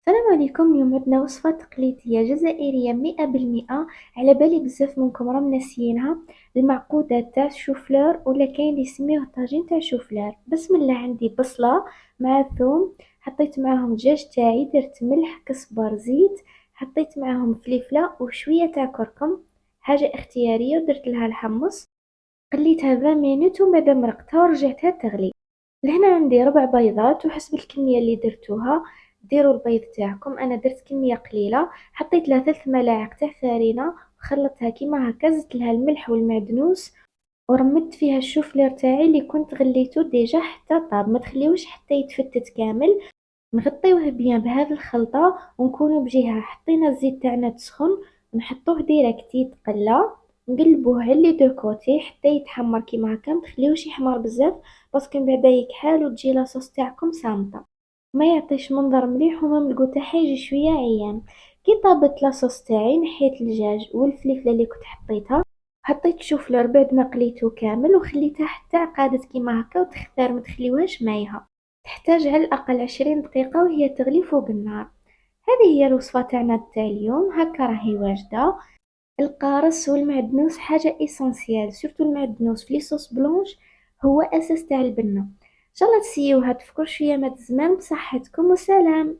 السلام عليكم. اليوم عندنا وصفة تقليدية جزائرية 100%. على بالي بزاف منكم راهم ناسيينها. المعقودات تاع الشوفلور، ولا كاين اللي يسميوه طاجين تاع شوفلور. بسم الله. عندي بصلة مع ثوم، حطيت معاهم دجاج تاعي، درت ملح كزبر زيت، حطيت معاهم فلفلة وشوية تاع كركم، حاجة اختيارية، ودرت لها الحمص. قليتها 20 مينوت ومن بعد مرقتها ورجعتها تغلي. لهنا عندي ربع بيضات، وحسب الكمية اللي درتوها ديروا البيض تاعكم. انا درت كمية قليلة، حطيت لها 3 ملاعق تاع فرينة وخلطتها كيما هكا، زدت لها الملح والمعدنوس، ورمت فيها الشوفلير تاعي اللي كنت غليته ديجا حتى طاب. ما تخليوش حتى يتفتت كامل. نغطيوه بيان بهذه الخلطة، ونكونوا بجهة حطينا الزيت تاعنا تسخن، نحطوه ديريكت يتقلى، نقلبوه على لي دو كوتي حتى يتحمر كيما هكا. متخليوش يحمر بزاف باسكو من بعد يكحال وتجي لاصوص تاعكم صامتة، ما يعطيش منظر مليح، وما القوطة حيجي شوية عيان. كي طابت لاصوص تاعي نحيت الدجاج والفلفله اللي كنت حطيتها، حطيت شوفلور بعد ما قليته كامل وخليتها حتى قادت كيما هكا وتختار. ما تخليوهاش مايها، تحتاج على الأقل 20 دقيقة وهي تغلي فوق النار. هذه هي الوصفة تاعنا تاع اليوم، هكا راهي واجدة. القارص والمعدنوس حاجة إيسانسيال، سورتو المعدنوس في لي صوص بلونش هو أساس تاع البنة. إن شاء الله تسيوها، تفكر شوية مع الزمان بصحتكم، وسلام.